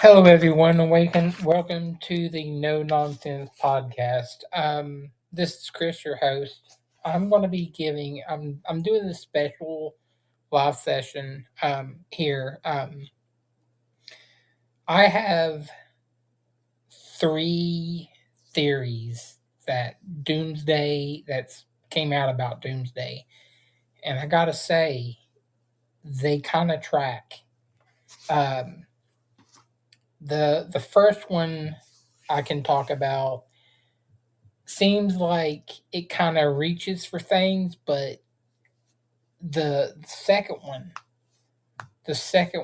Hello, everyone, and welcome to the No Nonsense podcast. This is Chris, your host. I'm doing this special live session here. I have three theories that's came out about Doomsday, and I gotta say they kind of track. Um, the first one I can talk about seems like it kind of reaches for things, but the second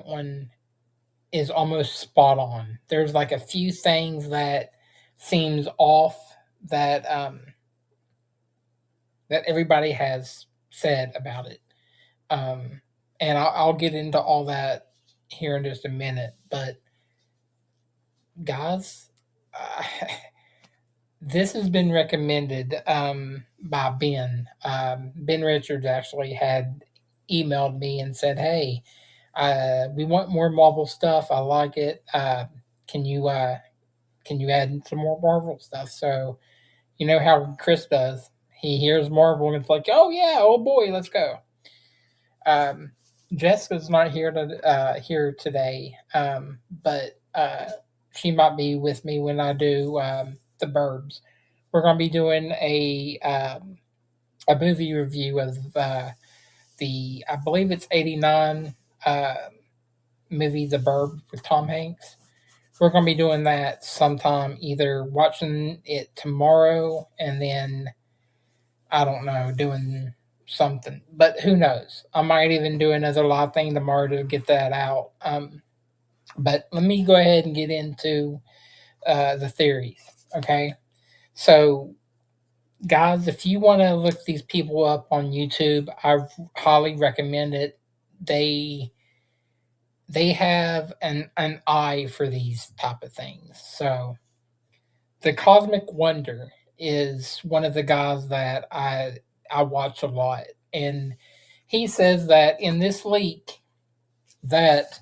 one is almost spot on. There's like a few things that seems off that everybody has said about it, um, and I'll get into all that here in just a minute. But guys, uh, this has been recommended by Ben. Ben Richards actually had emailed me and said, "Hey, we want more Marvel stuff. I like it. Can you uh, can you add some more Marvel stuff?" So you know how Chris does. He hears Marvel and it's like, "Oh yeah, oh boy, let's go." Um, Jessica's not here today, but she might be with me when I do the Burbs. We're going to be doing a movie review of the I believe it's '89 uh, movie The Burb with Tom Hanks. We're going to be doing that sometime, either watching it tomorrow and then I don't know, doing something. But who knows? I might even do another live thing tomorrow to get that out. But let me go ahead and get into the theories. Okay, so guys, if you want to look these people up on YouTube, I highly recommend it. They they have an eye for these type of things. So the Cosmic Wonder is one of the guys that I watch a lot, and he says that in this leak that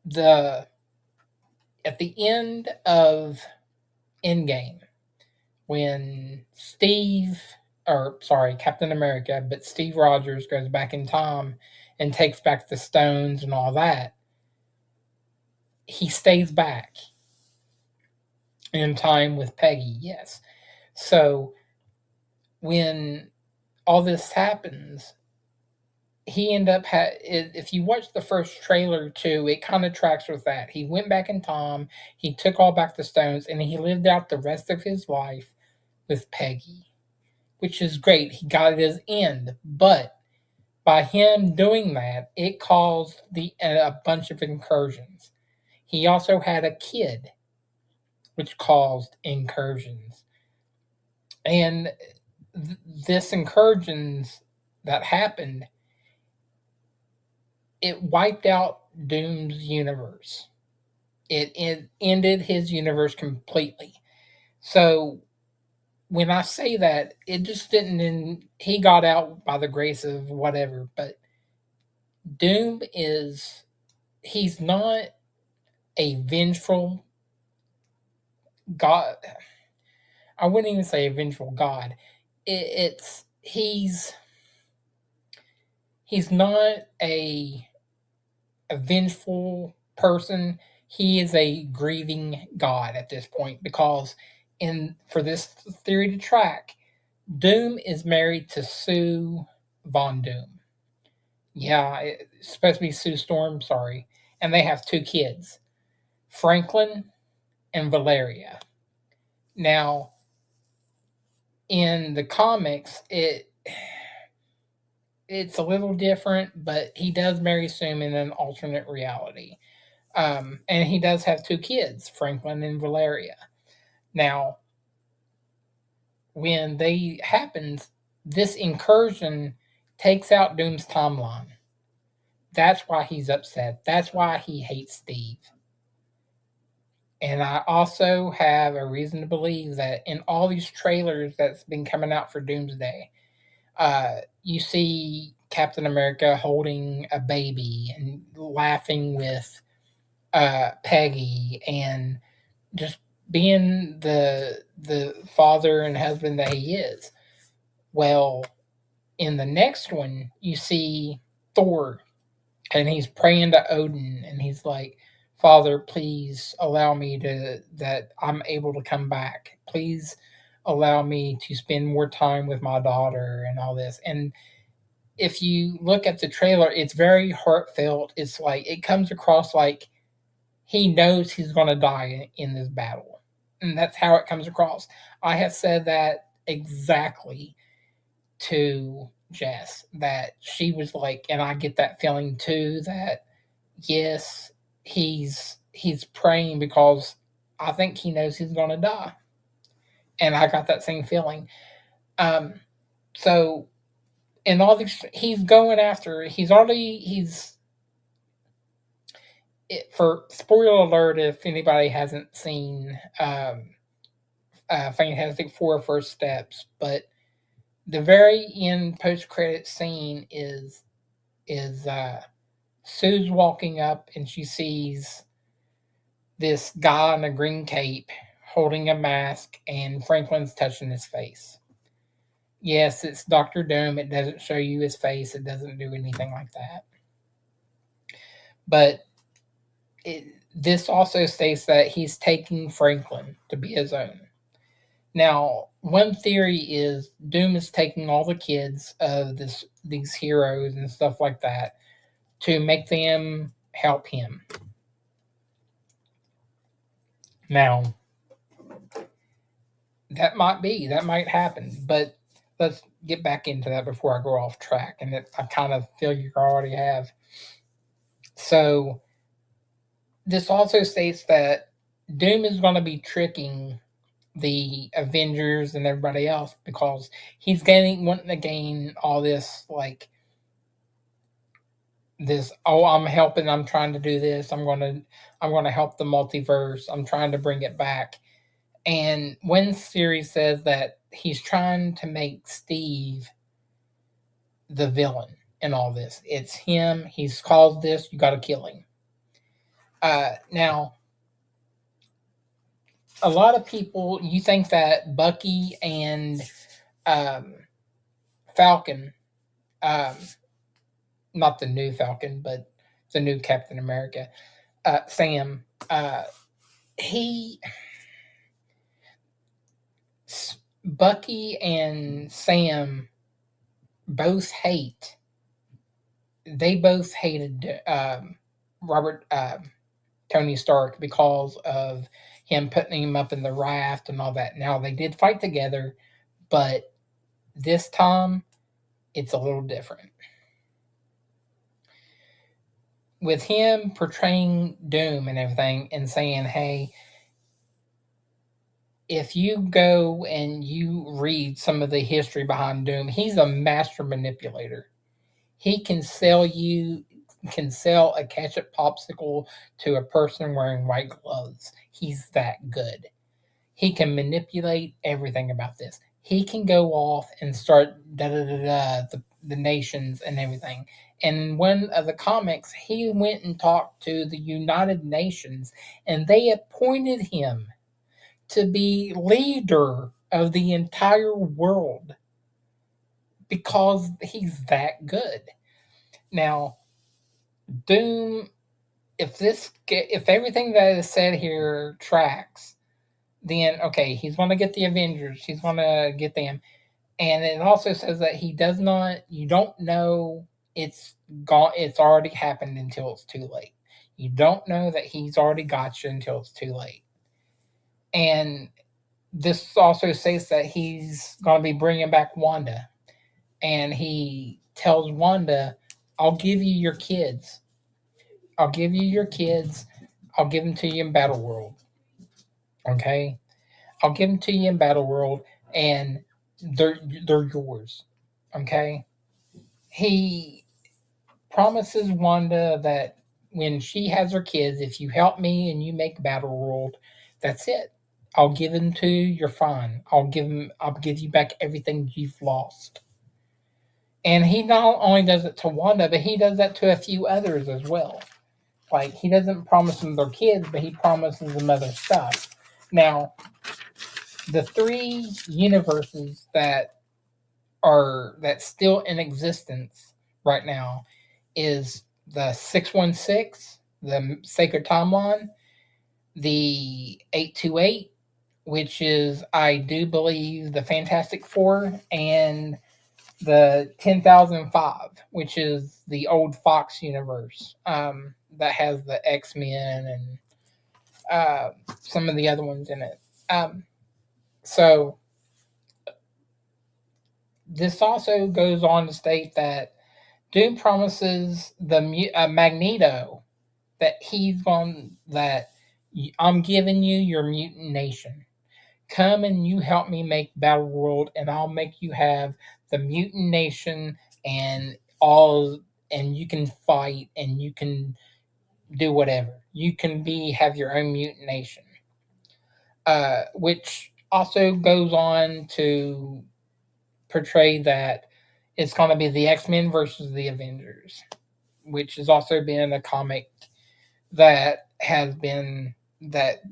the at the end of Endgame, when Captain America, but Steve Rogers goes back in time and takes back the stones and all that, he stays back in time with Peggy, yes. So when all this happens, he end up if you watch the first trailer too, it kind of tracks with that. He went back in time, he took all back the stones, and he lived out the rest of his life with Peggy, which is great. He got his end, but by him doing that, it caused a bunch of incursions. He also had a kid, which caused incursions, and this incursions that happened, it wiped out Doom's universe. It ended his universe completely. So when I say that, it just didn't end, he got out by the grace of whatever, but Doom is he's not a vengeful god. I wouldn't even say a vengeful god. It's he's not a vengeful person. He is a grieving god at this point because in for this theory to track, Doom is married to Sue Von Doom. Yeah, it's supposed to be Sue Storm, sorry. And they have two kids, Franklin and Valeria. Now, in the comics, it's a little different, but he does marry Sue in an alternate reality. And he does have two kids, Franklin and Valeria. Now, when they happens, this incursion takes out Doom's timeline. That's why he's upset. That's why he hates Steve. And I also have a reason to believe that in all these trailers that's been coming out for Doomsday, you see Captain America holding a baby and laughing with Peggy, and just being the father and husband that he is. Well, in the next one, you see Thor, and he's praying to Odin, and he's like, "Father, please allow me to that I'm able to come back. Please allow me to spend more time with my daughter and all this." And if you look at the trailer, it's very heartfelt. It's like it comes across like he knows he's going to die in this battle, and that's how it comes across. I have said that exactly to Jess, that she was like, and I get that feeling too, that yes, he's praying because I think he knows he's going to die, and I got that same feeling. Um, so in all these, he's going after. He's for spoiler alert if anybody hasn't seen Fantastic Four First Steps, but the very end post credit scene is Sue's walking up and she sees this guy in a green cape holding a mask, and Franklin's touching his face. Yes, it's Doctor Doom. It doesn't show you his face. It doesn't do anything like that. But this also states that he's taking Franklin to be his own. Now, one theory is Doom is taking all the kids of these heroes and stuff like that to make them help him. Now, that might happen, but let's get back into that before I go off track. And I kind of feel you already have. So, this also states that Doom is going to be tricking the Avengers and everybody else because he's wanting to gain all this oh, I'm trying to do this, I'm gonna help the multiverse, I'm trying to bring it back. And one series says that he's trying to make Steve the villain in all this. It's him, he's caused this, you gotta kill him. Now a lot of people, you think that Bucky and um, Falcon, um, not the new Falcon, but the new Captain America, Sam, he, Bucky and Sam both hate. They both hated Robert Tony Stark because of him putting him up in the raft and all that. Now they did fight together, but this time it's a little different. With him portraying Doom and everything and saying, hey, if you go and you read some of the history behind Doom, he's a master manipulator. He can sell a ketchup popsicle to a person wearing white gloves. He's that good. He can manipulate everything about this. He can go off and start the nations and everything. And in one of the comics, he went and talked to the United Nations, and they appointed him to be leader of the entire world because he's that good. Now, Doom, if everything that is said here tracks, then okay, he's going to get the Avengers. He's going to get them, and it also says that he does not. You don't know it's gone. It's already happened until it's too late. You don't know that he's already got you until it's too late. And this also says that he's going to be bringing back Wanda, and he tells Wanda, "I'll give you your kids. I'll give you your kids. I'll give them to you in Battle World. Okay, I'll give them to you in Battle World, and they're yours." Okay, he promises Wanda that when she has her kids, if you help me and you make Battle World, that's it. I'll give them to you. You're fine. I'll give you back everything you've lost. And he not only does it to Wanda, but he does that to a few others as well. Like, he doesn't promise them their kids, but he promises them other stuff. Now, the three universes that's still in existence right now is the 616, the Sacred Timeline, the 828, which is, I do believe, the Fantastic Four, and the 10,005, which is the old Fox universe, that has the X Men and some of the other ones in it. So this also goes on to state that Doom promises the Magneto that I'm giving you your mutant nation. Come and you help me make Battle World, and I'll make you have the mutant nation and all, and you can fight and you can do whatever. You can have your own mutant nation. Which also goes on to portray that it's going to be the X-Men versus the Avengers, which has also been a comic that that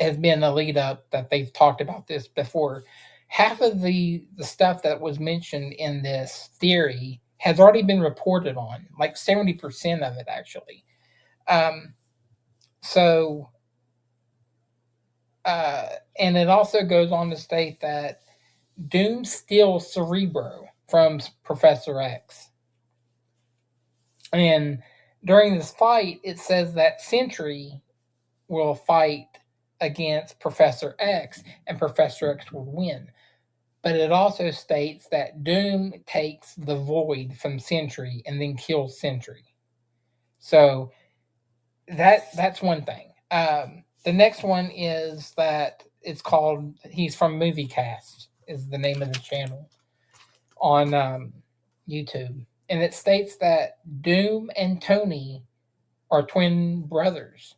has been a lead up, that they've talked about this before. Half of the stuff that was mentioned in this theory has already been reported on, like 70% of it actually. Um, so, and it also goes on to state that Doom steals Cerebro from Professor X. And during this fight, it says that Sentry will fight against Professor X, and Professor X will win. But it also states that Doom takes the Void from Sentry and then kills Sentry. So that's one thing. The next one is that it's called, he's from MovieCast is the name of the channel on YouTube, and it states that Doom and Tony are twin brothers.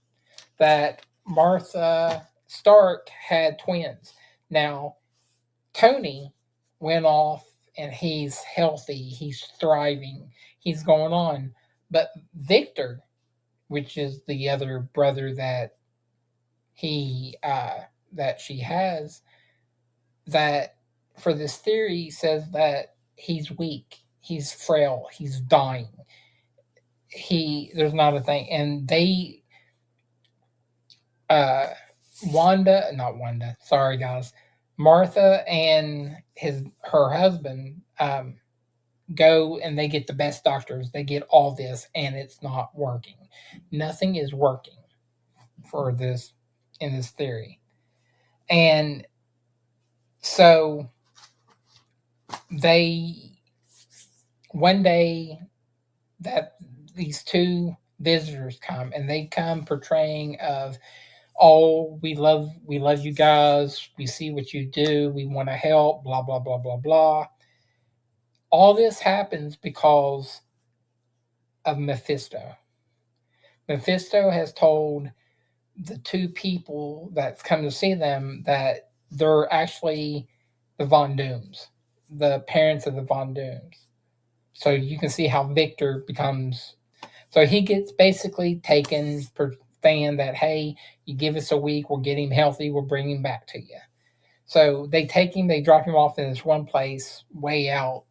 That Martha Stark had twins. Now, Tony went off and he's healthy, he's thriving, he's going on. But Victor, which is the other brother that she has, that for this theory says that he's weak, he's frail, he's dying. There's not a thing, and they uh not Wanda, sorry guys, Martha and her husband go and they get the best doctors, they get all this, and it's not working. Nothing is working for this in this theory. And so they one day that these two visitors come, and they come portraying of, oh, we love you guys, we see what you do, we want to help, blah blah blah blah blah. All this happens because of Mephisto. Mephisto has told the two people that's come to see them that they're actually the Von Dooms, the parents of the Von Dooms. So you can see how Victor becomes. So he gets basically taken for saying that, hey, you give us a week, we'll get him healthy, we'll bring him back to you. So they take him, they drop him off in this one place way out.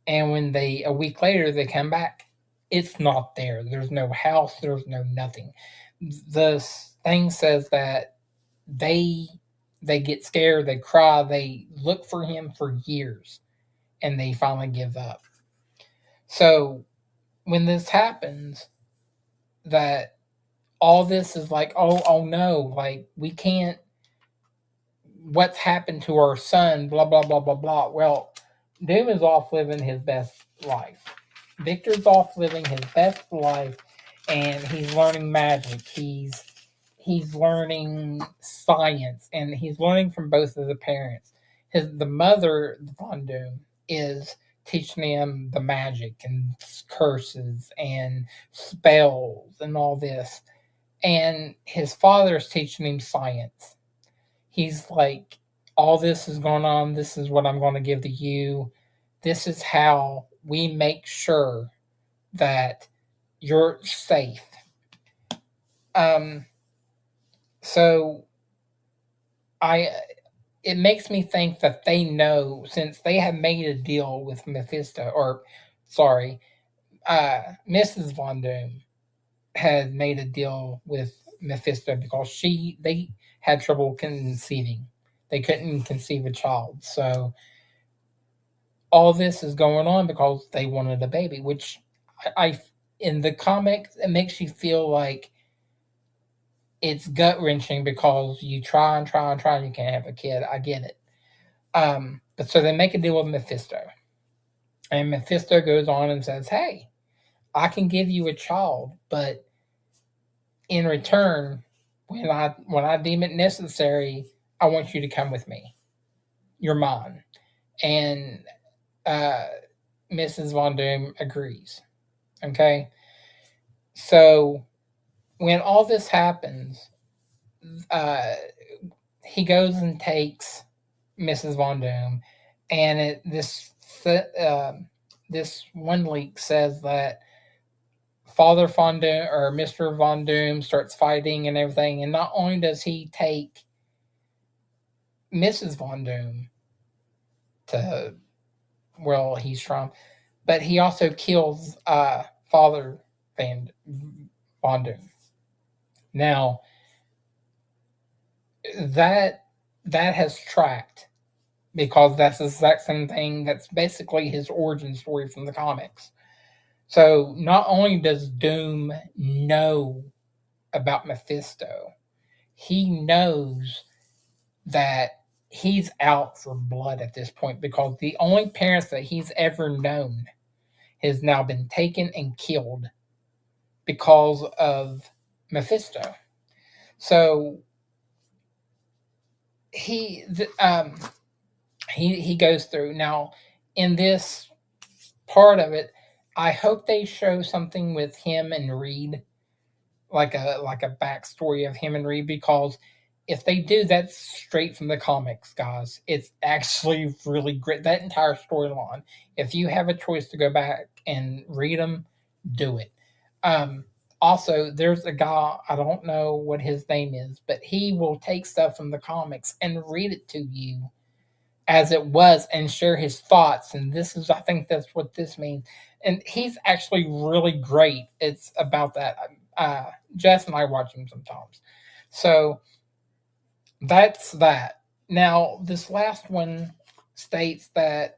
And when a week later, they come back, it's not there. There's no house, there's no nothing. The thing says that they get scared, they cry, they look for him for years, and they finally give up. So when this happens, that all this is like, oh no, like we can't, what's happened to our son, blah blah blah blah blah. Well, Doom is off living his best life. Victor's off living his best life, and he's learning magic. He's learning science, and he's learning from both of the parents. The mother, Von Doom, is teaching him the magic and curses and spells and all this. And his father's teaching him science. He's like, all this is going on. This is what I'm going to give to you. This is how we make sure that You're safe. Um, so I it makes me think that they know, since they have made a deal with Mephisto, or sorry, Mrs. Von Doom had made a deal with Mephisto because they had trouble conceiving. They couldn't conceive a child. So all this is going on because they wanted a baby, which I in the comics it makes you feel like it's gut wrenching because you try and try and try and you can't have a kid. I get it. But so they make a deal with Mephisto, and Mephisto goes on and says, "Hey, I can give you a child, but in return, when I deem it necessary, I want you to come with me. You're mine." And uh, Mrs. Von Doom agrees. Okay, so when all this happens, uh, he goes and takes Mrs. Von Doom, and uh, this one leak says that Father Von Doom or Mr. Von Doom starts fighting and everything, and not only does he take Mrs. Von Doom to where he's from, but he also kills Father Van Von Doom. Now that that has tracked because that's the exact same thing. That's basically his origin story from the comics. So not only does Doom know about Mephisto, he knows that he's out for blood at this point because the only parents that he's ever known has now been taken and killed because of Mephisto. So he he goes through now in this part of it. I hope they show something with him and Reed, like a backstory of him and Reed, because if they do, that's straight from the comics, guys. It's actually really great. That entire storyline. If you have a choice to go back and read them, do it. Um, Also, there's a guy, I don't know what his name is, but he will take stuff from the comics and read it to you as it was and share his thoughts. And this is, I think that's what this means. And he's actually really great. It's about that. Uh, Jess and I watch him sometimes. So that's that. Now, this last one states that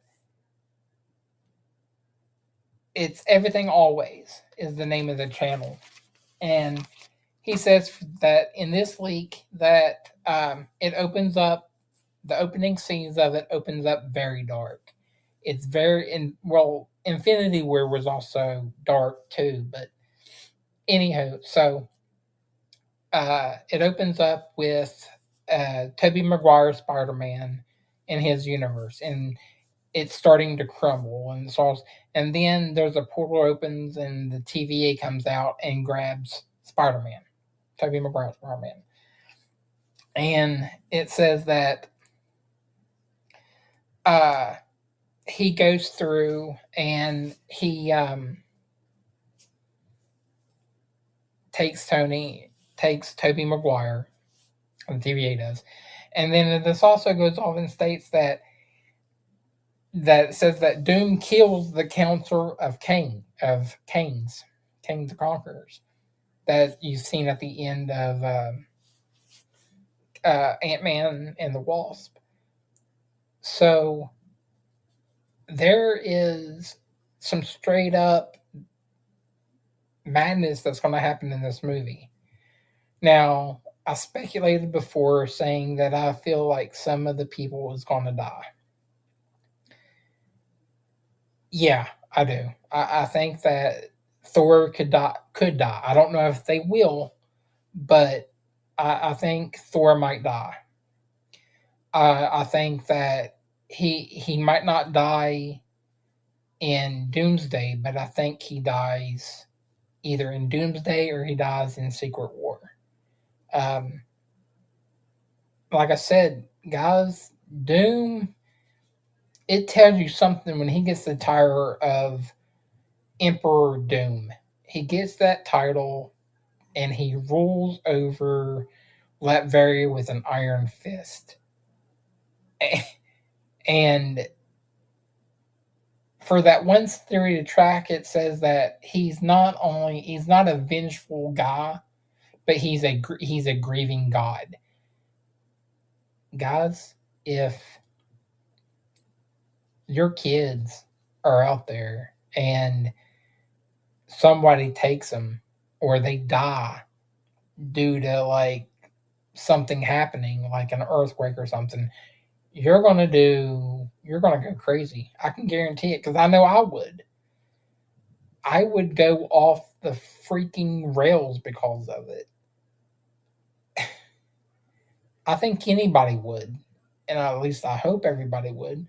it's Everything Always is the name of the channel. And he says that in this leak that it opens up, the opening scenes of it opens up very dark. It's very in well, Infinity War was also dark too, but anyhow, so it opens up with Tobey Maguire Spider Man in his universe, and it's starting to crumble, and then there's a portal opens, and the TVA comes out and grabs Spider Man, Tobey Maguire Spider Man, and it says that uh, he goes through and he takes Toby Maguire, the TVA does, and then this also goes off and states that says that Doom kills the Council of Kings the Conquerors, that you've seen at the end of Ant Man and the Wasp. So there is some straight up madness that's going to happen in this movie. Now, I speculated before saying that I feel like some of the people is going to die. Yeah, I do. I think that Thor could die. Could die. I don't know if they will, but I think Thor might die. I think that he might not die in Doomsday, but I think he dies either in Doomsday or he dies in Secret War. Um, like I said, guys, Doom, it tells you something when he gets the tire of Emperor Doom. he gets that title and he rules over Latveria with an iron fist. And for that one theory to track, it says that he's not a vengeful guy, but he's a grieving god. Guys, if your kids are out there and somebody takes them or they die due to like something happening, like an earthquake or something, you're gonna go crazy. I can guarantee it because I know I would. I would go off the freaking rails because of it. I think anybody would, and at least I hope everybody would.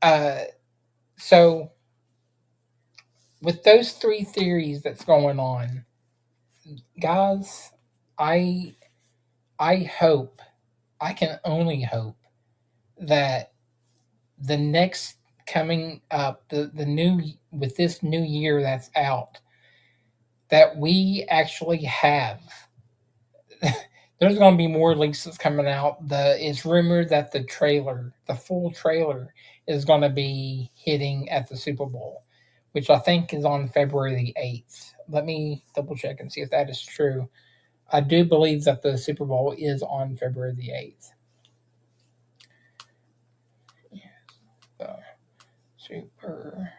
Uh, so with those three theories that's going on, guys, I I hope, I can only hope that the next coming up, the new with this new year that's out, that we actually have. There's going to be more leaks that's coming out. It's rumored that the full trailer, is going to be hitting at the Super Bowl, which I think is on February the 8th. Let me double check and see if that is true. I do believe that the Super Bowl is on February the 8th. So, Super.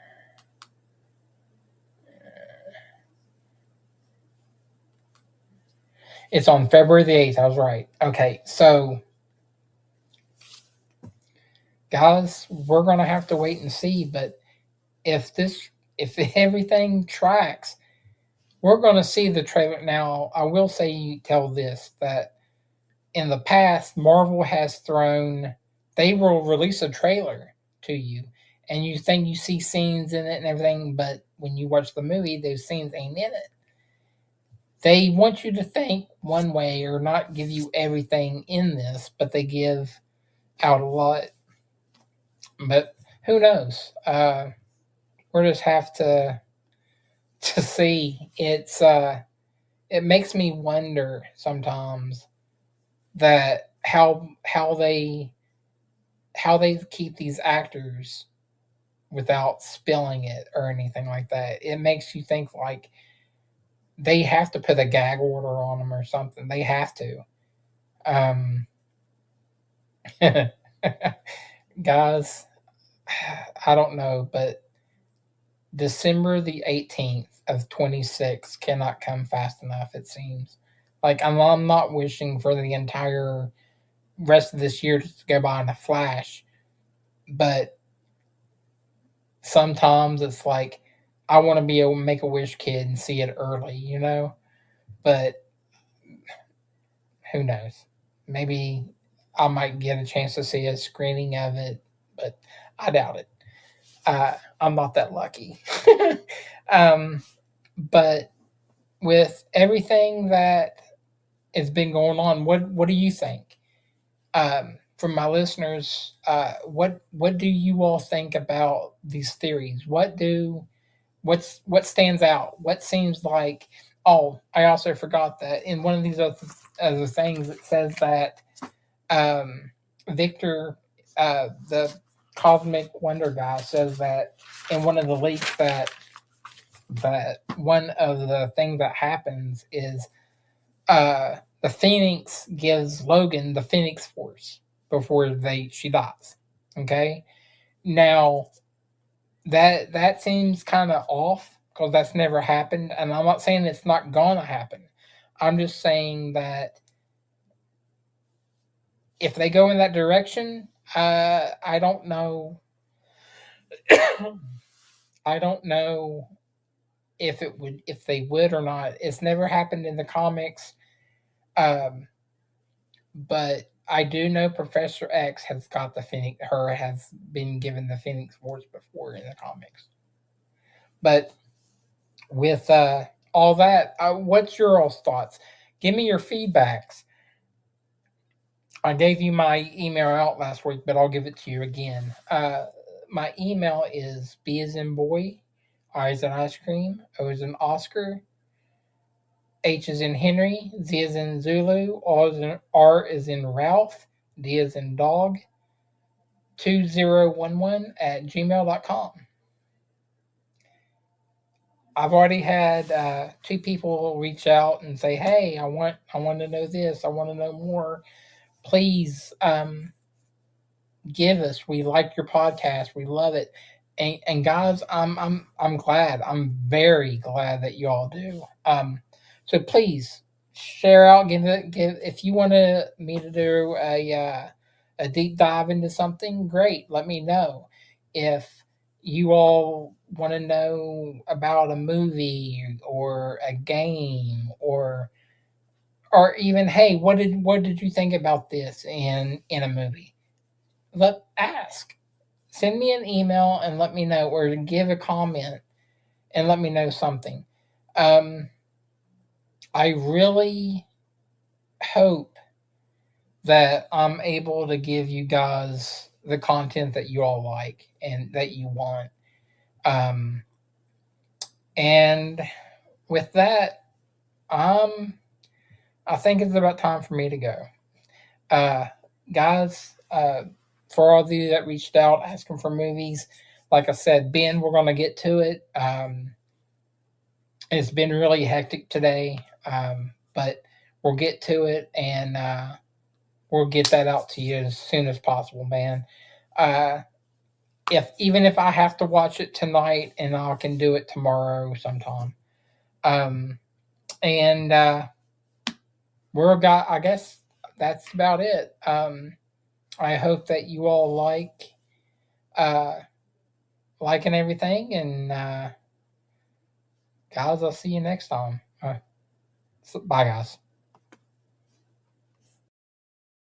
It's on February the 8th. I was right. Okay, so guys, we're gonna have to wait and see. But if everything tracks, we're gonna see the trailer. Now, I will say, tell this that in the past, Marvel has thrown. They will release a trailer to you, and you think you see scenes in it and everything, but when you watch the movie, those scenes ain't in it. They want you to think one way or not give you everything in this, but they give out a lot. But who knows? We'll just have to see. It makes me wonder sometimes that how they keep these actors without spilling it or anything like that. It makes you think like they have to put a gag order on them or something. They have to. Um, guys, I don't know, but December the 18th of 26 cannot come fast enough, it seems. Like, I'm not wishing for the entire rest of this year to go by in a flash, but sometimes it's like I want to be able to make a wish kid and see it early, you know? But who knows? Maybe I might get a chance to see a screening of it, but I doubt it. I'm not that lucky. um, but with everything that has been going on, what do you think? From my listeners, what do you all think about these theories? What stands out? What seems like? Oh, I also forgot that in one of these other things it says that um, Victor, the Cosmic Wonder guy, says that in one of the leaks that one of the things that happens is the Phoenix gives Logan the Phoenix Force before she dies. Okay, now that seems kind of off because that's never happened, and I'm not saying it's not gonna happen. I'm just saying that if they go in that direction, I don't know. I don't know if they would or not. It's never happened in the comics, um, but I do know Professor X has got the Phoenix. Her has been given the Phoenix Force before in the comics. But with all that, what's your all's thoughts? Give me your feedbacks. I gave you my email out last week, but I'll give it to you again. My email is B as in boy, I is in ice cream, O is in Oscar, H is in Henry, Z is in Zulu, R is in Ralph, D is in dog, 2011 at gmail.com. I've already had two people reach out and say, "Hey, I want to know this. I want to know more. Please give us. We like your podcast. We love it." And guys, I'm glad. I'm very glad that you all do. So please share out. Give if you want me to do a deep dive into something. Great, let me know. If you all want to know about a movie or a game or even, hey, what did you think about this in a movie? Let ask. Send me an email and let me know, or give a comment and let me know something. Um, I really hope that I'm able to give you guys the content that you all like and that you want. Um, and with that, um, I think it's about time for me to go. Uh, guys, for all of you that reached out asking for movies, like I said, Ben, we're going to get to it. It's been really hectic today, but we'll get to it and we'll get that out to you as soon as possible, man. Uh, if even if I have to watch it tonight, and I can do it tomorrow sometime. Um, and I guess that's about it. I hope that you all uh, liking everything, and guys, I'll see you next time. So bye, guys.